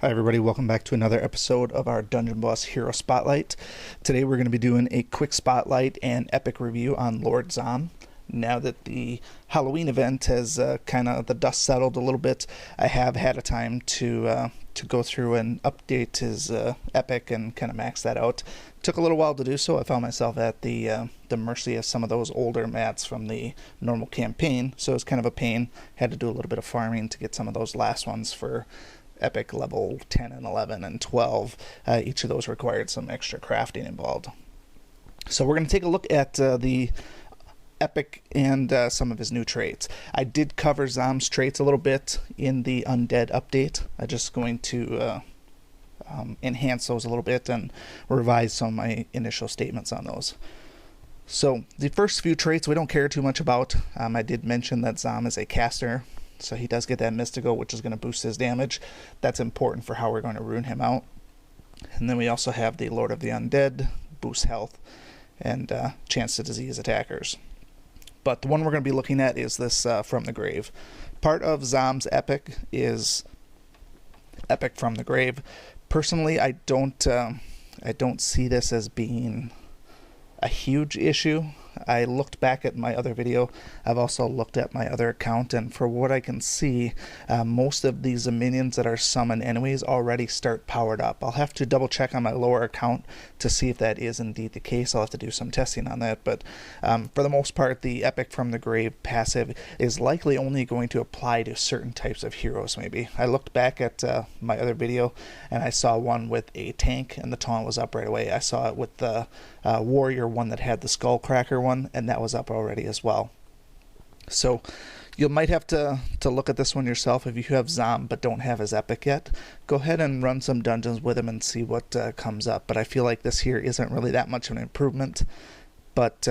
Hi everybody, welcome back to another episode of our Dungeon Boss Hero Spotlight. Today we're going to be doing a quick spotlight and epic review on Lord Zomm. Now that the Halloween event has kind of the dust settled a little bit, I have had a time to go through and update his epic and kind of max that out. Took a little while to do so. I found myself at the mercy of some of those older mats from the normal campaign, so it was kind of a pain. Had to do a little bit of farming to get some of those last ones for epic level 10 and 11 and 12. Each of those required some extra crafting involved. So we're going to take a look at the epic and some of his new traits. I did cover Zomm's traits a little bit in the undead update. I'm just going to enhance those a little bit and revise some of my initial statements on those. So the first few traits we don't care too much about. I did mention that Zomm is a caster, so he does get that mystical, which is going to boost his damage. That's important for how we're going to rune him out. And then we also have the Lord of the Undead, boost health, and chance to disease attackers. But the one we're going to be looking at is this From the Grave. Part of Zomm's epic is Epic From the Grave. Personally, I don't see this as being a huge issue. I looked back at my other video. I've also looked at my other account, and for what I can see, most of these minions that are summoned enemies already start powered up. I'll have to double check on my lower account to see if that is indeed the case. I'll have to do some testing on that, but for the most part, the Epic From the Grave passive is likely only going to apply to certain types of heroes, maybe. I looked back at my other video, and I saw one with a tank, and the taunt was up right away. I saw it with the warrior one that had the skullcracker one, and that was up already as well. So you might have to look at this one yourself. If you have Zomm but don't have his epic yet, go ahead and run some dungeons with him and see what comes up. But I feel like this here isn't really that much of an improvement. But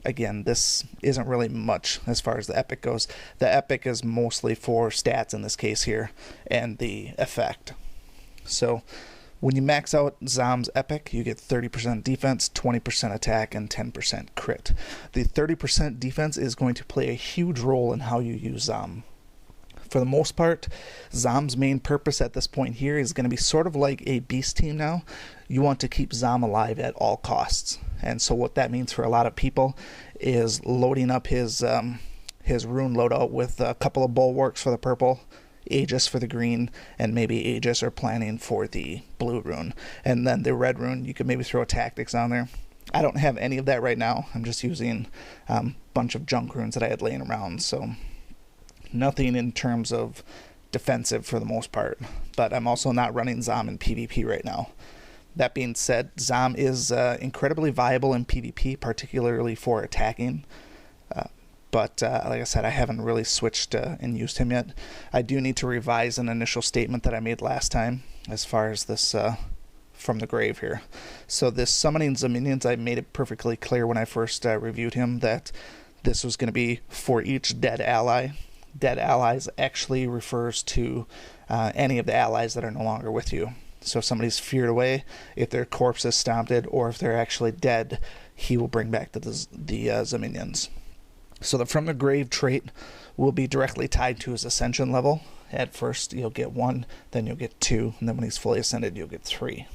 again, this isn't really much as far as the epic goes. The epic is mostly for stats in this case here and the effect. So when you max out Zomm's epic, you get 30% defense, 20% attack, and 10% crit. The 30% defense is going to play a huge role in how you use Zomm. For the most part, Zomm's main purpose at this point here is going to be sort of like a beast team now. You want to keep Zomm alive at all costs. And so what that means for a lot of people is loading up his rune loadout with a couple of bulwarks for the purple, Aegis for the green, and maybe Aegis or planning for the blue rune. And then the red rune, you could maybe throw tactics on there. I don't have any of that right now. I'm just using a bunch of junk runes that I had laying around, so nothing in terms of defensive for the most part. But I'm also not running Zomm in PvP right now. That being said, Zomm is incredibly viable in PvP, particularly for attacking. But like I said, I haven't really switched and used him yet. I do need to revise an initial statement that I made last time as far as this From the Grave here. So this summoning the minions, I made it perfectly clear when I first reviewed him that this was going to be for each dead ally. Dead allies actually refers to any of the allies that are no longer with you. So if somebody's feared away, if their corpse is stomped, or if they're actually dead, he will bring back the minions. So the From the Grave trait will be directly tied to his ascension level. At first you'll get 1, then you'll get 2, and then when he's fully ascended you'll get 3.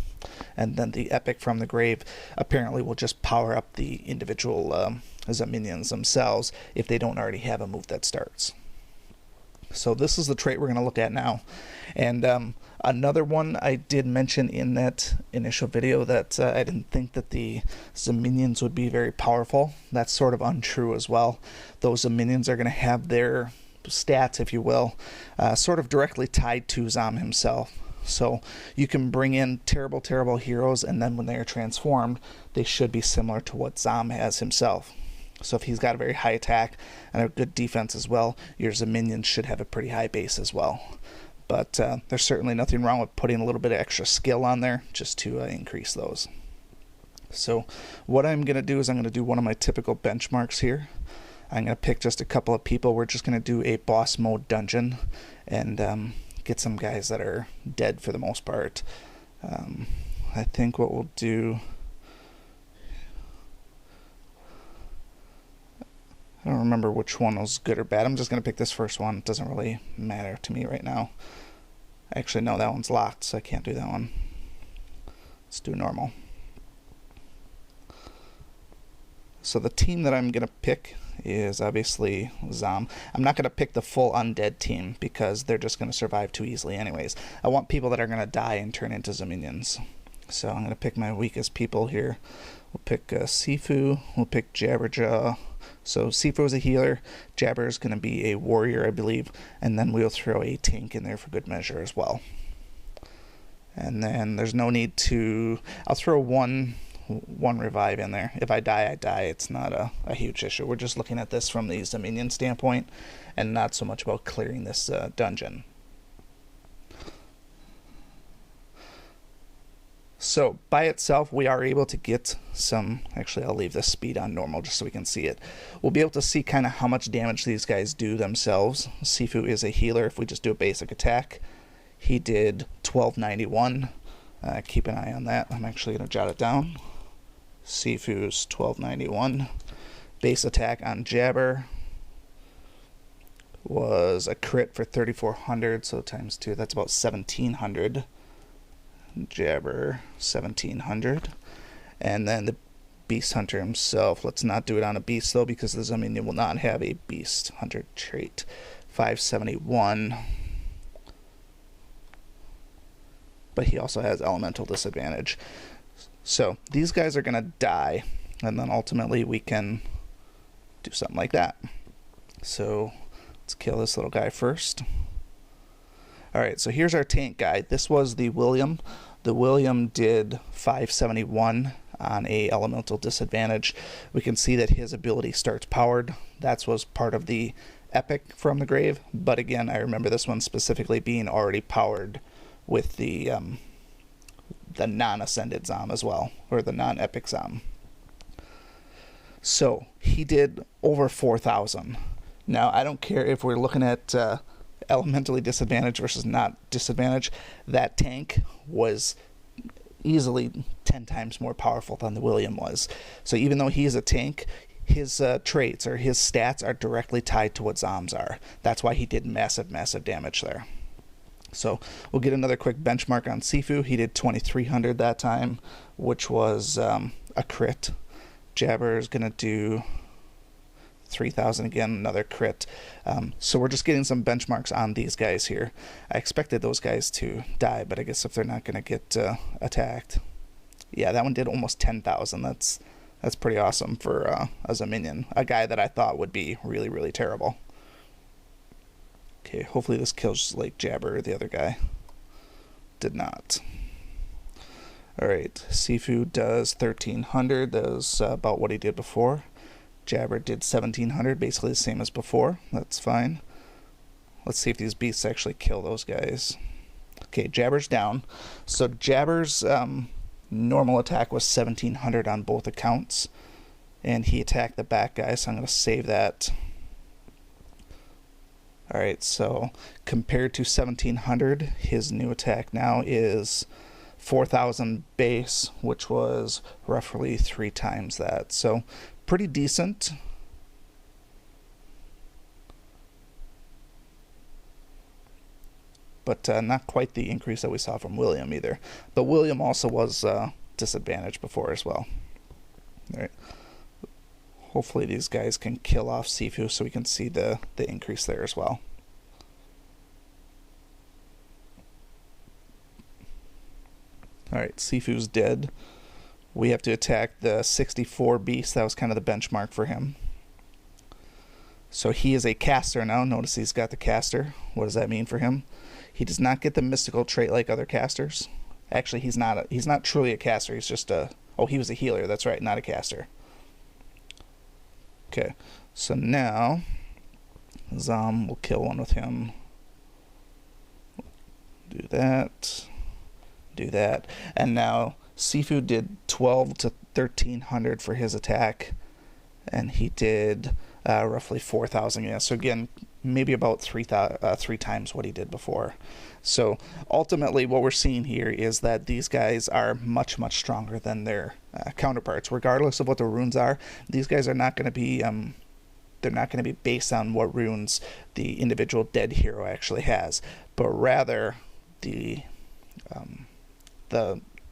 And then the Epic From the Grave apparently will just power up the individual minions themselves if they don't already have a move that starts. So this is the trait we're going to look at now. And another one I did mention in that initial video that I didn't think that the minions would be very powerful. That's sort of untrue as well. Those minions are going to have their stats, if you will, sort of directly tied to Zomm himself. So you can bring in terrible, terrible heroes, and then when they are transformed, they should be similar to what Zomm has himself. So if he's got a very high attack and a good defense as well, your minions should have a pretty high base as well. But there's certainly nothing wrong with putting a little bit of extra skill on there just to increase those. So what I'm going to do is I'm going to do one of my typical benchmarks here. I'm going to pick just a couple of people. We're just going to do a boss mode dungeon and get some guys that are dead for the most part. I think what we'll do... I don't remember which one was good or bad. I'm just going to pick this first one. It doesn't really matter to me right now. Actually, no, that one's locked, so I can't do that one. Let's do normal. So the team that I'm going to pick is obviously Zomm. I'm not going to pick the full undead team because they're just going to survive too easily anyways. I want people that are going to die and turn into Zomminions. So I'm going to pick my weakest people here. We'll pick Sifu. We'll pick Jabberjaw. So Sifu is a healer. Jabber is going to be a warrior, I believe. And then we'll throw a tank in there for good measure as well. And then there's no need to... I'll throw one revive in there. If I die, I die. It's not a huge issue. We're just looking at this from the Zomminion standpoint and not so much about clearing this dungeon. So by itself, we are able to get some... Actually, I'll leave the speed on normal just so we can see it. We'll be able to see kind of how much damage these guys do themselves. Sifu is a healer. If we just do a basic attack, he did 1291. Keep an eye on that. I'm actually going to jot it down. Sifu's 1291. Base attack on Jabber was a crit for 3400, so times 2, that's about 1700. Jabber 1700. And then the Beast Hunter himself, let's not do it on a beast though, because the Zomminion will not have a Beast Hunter trait. 571. But he also has elemental disadvantage. So these guys are going to die, and then ultimately we can do something like that. So let's kill this little guy first. Alright, so here's our tank guy. This was the William. The William did 571 on a elemental disadvantage. We can see that his ability starts powered. That was part of the epic from the grave, but again, I remember this one specifically being already powered with the non-ascended Zomm as well, or the non-epic Zomm. So he did over 4,000. Now I don't care if we're looking at elementally disadvantaged versus not disadvantaged. That tank was easily 10 times more powerful than the William was. So even though he is a tank, his traits or his stats are directly tied to what Zomm's are. That's why he did massive damage there. So we'll get another quick benchmark on Sifu. He did 2300 that time, which was a crit. Jabber is going to do 3000 again, another crit. So we're just getting some benchmarks on these guys here. I expected those guys to die, but I guess if they're not going to get attacked. Yeah, that one did almost 10,000. That's pretty awesome for as a minion. A guy that I thought would be really terrible. Okay, hopefully this kills like Jabber, the other guy. Did not. Alright, Sifu does 1300. That was about what he did before. Jabber did 1700, basically the same as before. That's fine. Let's see if these beasts actually kill those guys. Okay, Jabber's down. So Jabber's normal attack was 1700 on both accounts. And he attacked the back guy, so I'm going to save that. Alright, so compared to 1700, his new attack now is 4000 base, which was roughly 3 times that. So pretty decent. But not quite the increase that we saw from William either. But William also was disadvantaged before as well. Alright. Hopefully these guys can kill off Sifu so we can see the increase there as well. Alright, Sifu's dead. We have to attack the 64 beast. That was kind of the benchmark for him. So he is a caster now. Notice he's got the caster. What does that mean for him? He does not get the mystical trait like other casters. Actually, he's not truly a caster. He's just a... Oh, he was a healer. That's right, not a caster. Okay, so now Zomm will kill one with him. Do that. Do that. And now Sifu did 12 to 1300 for his attack. And he did roughly 4,000. Yeah, so again, maybe about 3 times what he did before. So ultimately what we're seeing here is that these guys are much stronger than their counterparts. Regardless of what the runes are, these guys are not going to be they're not going to be based on what runes the individual dead hero actually has, but rather the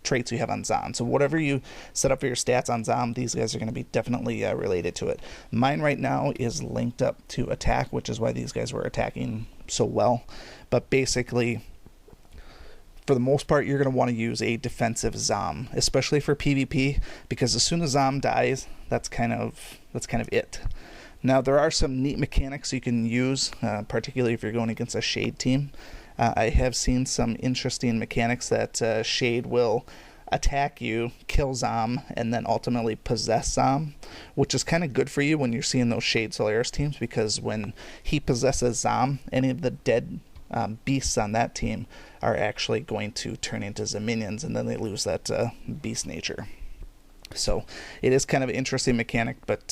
traits you have on Zomm. So whatever you set up for your stats on Zomm, these guys are going to be definitely related to it. Mine right now is linked up to attack, which is why these guys were attacking so well. But basically, for the most part, you're going to want to use a defensive Zomm, especially for PvP, because as soon as Zomm dies, that's kind of it. Now, there are some neat mechanics you can use, particularly if you're going against a Shade team. I have seen some interesting mechanics that Shade will attack you, kill Zomm, and then ultimately possess Zomm, which is kind of good for you when you're seeing those Shade Solaris teams, because when he possesses Zomm, any of the dead beasts on that team are actually going to turn into Zomminions, and then they lose that beast nature. So it is kind of an interesting mechanic, but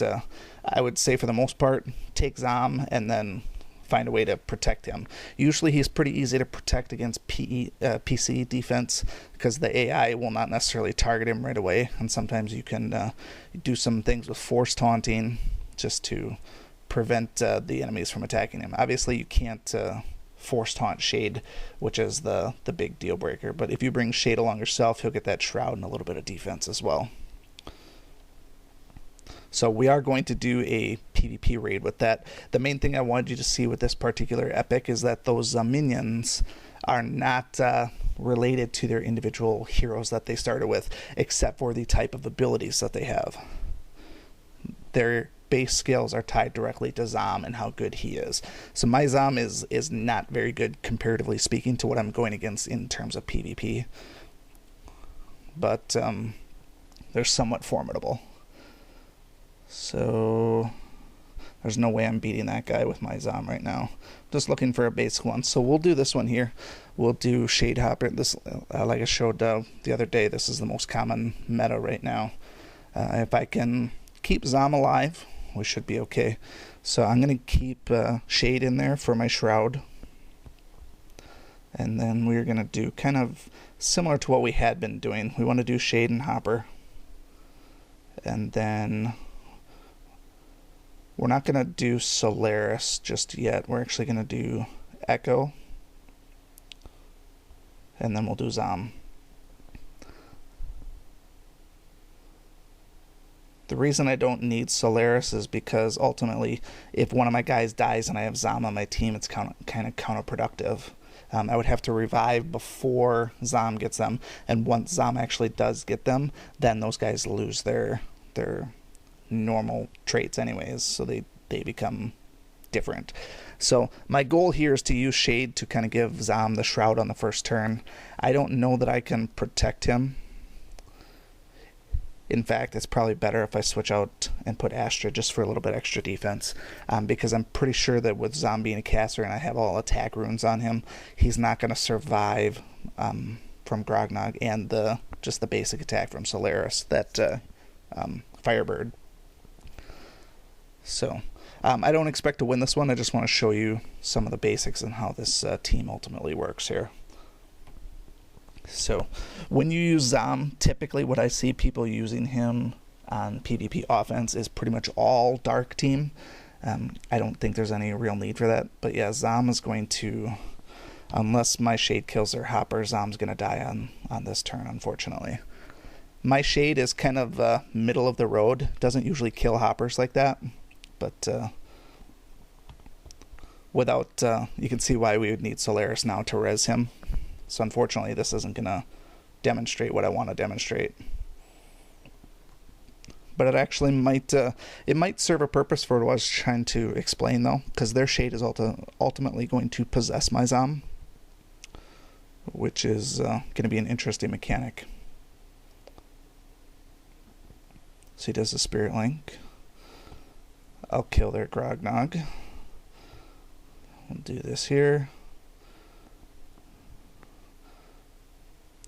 I would say for the most part, take Zomm and then find a way to protect him. Usually he's pretty easy to protect against PC defense, because the AI will not necessarily target him right away, and sometimes you can do some things with force taunting just to prevent the enemies from attacking him. Obviously you can't force taunt Shade, which is the big deal breaker, but if you bring Shade along yourself, he'll get that shroud and a little bit of defense as well. So we are going to do a PvP raid with that. The main thing I wanted you to see with this particular epic is that those minions are not related to their individual heroes that they started with, except for the type of abilities that they have. Their base skills are tied directly to Zomm and how good he is. So my Zomm is not very good, comparatively speaking, to what I'm going against in terms of PvP. But they're somewhat formidable. So there's no way I'm beating that guy with my Zomm right now. Just looking for a basic one. So we'll do this one here. We'll do Shade Hopper. This, like I showed the other day, this is the most common meta right now. If I can keep Zomm alive, we should be okay. So I'm going to keep Shade in there for my Shroud. And then we're going to do kind of similar to what we had been doing. We want to do Shade and Hopper. And then we're not going to do Solaris just yet. We're actually going to do Echo. And then we'll do Zomm. The reason I don't need Solaris is because ultimately, if one of my guys dies and I have Zomm on my team, it's kind of counterproductive. I would have to revive before Zomm gets them, and once Zomm actually does get them, then those guys lose their normal traits anyways, so they become different. So my goal here is to use Shade to kind of give Zomm the Shroud on the first turn. I don't know that I can protect him. In fact, it's probably better if I switch out and put Astra just for a little bit extra defense, because I'm pretty sure that with Zomm being a caster and I have all attack runes on him, he's not going to survive from Grognog and just the basic attack from Solaris, that Firebird. So I don't expect to win this one. I just want to show you some of the basics and how this team ultimately works here. So when you use Zomm, typically what I see people using him on PvP offense is pretty much all Dark team. I don't think there's any real need for that. But yeah, Zomm is going to, unless my Shade kills their Hopper, Zomm's going to die on this turn, unfortunately. My Shade is kind of middle of the road. Doesn't usually kill Hoppers like that. But without, you can see why we would need Solaris now to res him. So unfortunately, this isn't going to demonstrate what I want to demonstrate. But it actually might serve a purpose for what I was trying to explain, though, because their Shade is ultimately going to possess my Zomm, which is going to be an interesting mechanic. So he does the Spirit Link. I'll kill their Grognog. We'll do this here.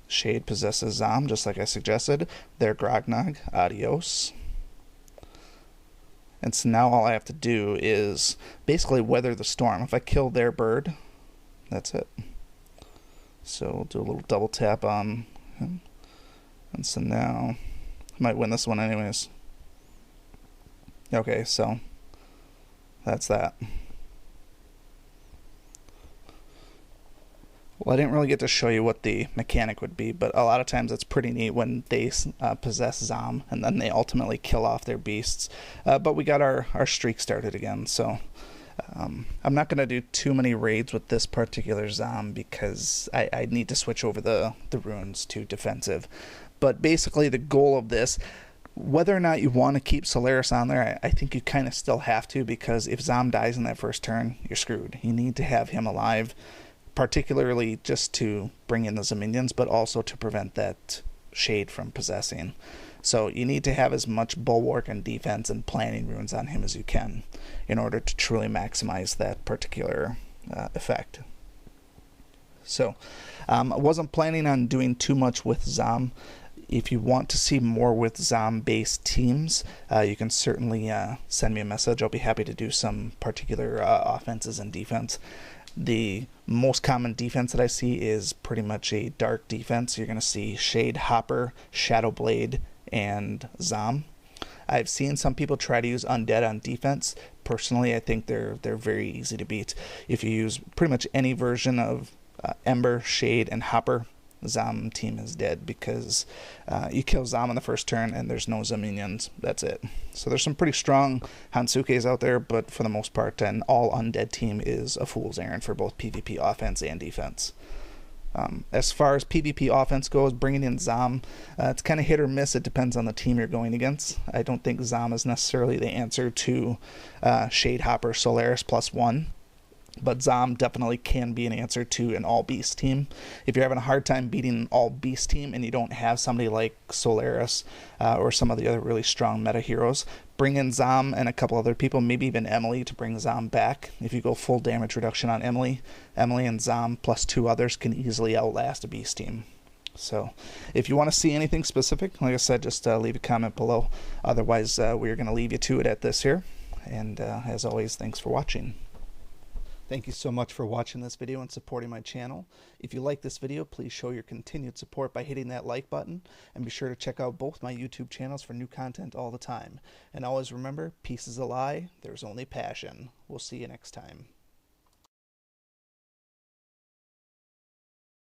Shade possesses Zomm, just like I suggested. Their Grognog. Adios. And so now all I have to do is basically weather the storm. If I kill their bird, that's it. So we'll do a little double tap on him. And so now I might win this one anyways. Okay, so that's that. Well, I didn't really get to show you what the mechanic would be, but a lot of times it's pretty neat when they possess Zomm, and then they ultimately kill off their beasts. But we got our streak started again, so I'm not going to do too many raids with this particular Zomm because I need to switch over the runes to defensive. But basically the goal of this, whether or not you want to keep Solaris on there, I think you kind of still have to, because if Zomm dies in that first turn, you're screwed. You need to have him alive, particularly just to bring in those minions, but also to prevent that shade from possessing. So you need to have as much bulwark and defense and planning runes on him as you can in order to truly maximize that particular effect. So I wasn't planning on doing too much with Zomm. If you want to see more with Zomm-based teams, you can certainly send me a message. I'll be happy to do some particular offenses and defense. The most common defense that I see is pretty much a dark defense. You're going to see Shade, Hopper, Shadow Blade, and Zomm. I've seen some people try to use undead on defense. Personally, I think they're very easy to beat. If you use pretty much any version of Ember, Shade, and Hopper, Zomm team is dead, because you kill Zomm on the first turn and there's no Zomm minions. That's it. So there's some pretty strong Hansukes out there, but for the most part, an all undead team is a fool's errand for both PvP offense and defense. As far as PvP offense goes, bringing in Zomm, it's kind of hit or miss. It depends on the team you're going against. I don't think Zomm is necessarily the answer to Shade, Hopper, Solaris +1. But Zomm definitely can be an answer to an all-beast team. If you're having a hard time beating an all-beast team and you don't have somebody like Solaris or some of the other really strong meta heroes, bring in Zomm and a couple other people, maybe even Emily, to bring Zomm back. If you go full damage reduction on Emily and Zomm plus 2 others can easily outlast a beast team. So if you want to see anything specific, like I said, just leave a comment below. Otherwise, we're going to leave you to it at this here. And as always, thanks for watching. Thank you so much for watching this video and supporting my channel. If you like this video, please show your continued support by hitting that like button, and be sure to check out both my YouTube channels for new content all the time. And always remember, peace is a lie, there's only passion. We'll see you next time.